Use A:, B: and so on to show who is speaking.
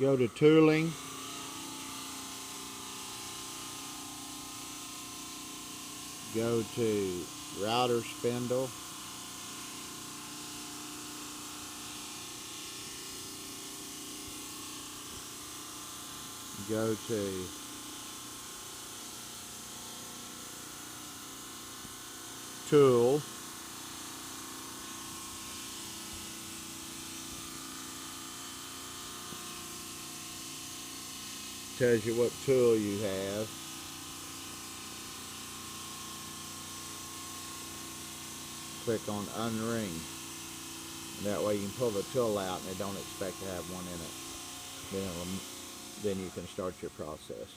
A: Go to tooling. Go to router spindle. Go to tool. Tells you what tool you have. Click on unring. And that way you can pull the tool out and they don't expect to have one in it. Then you can start your process.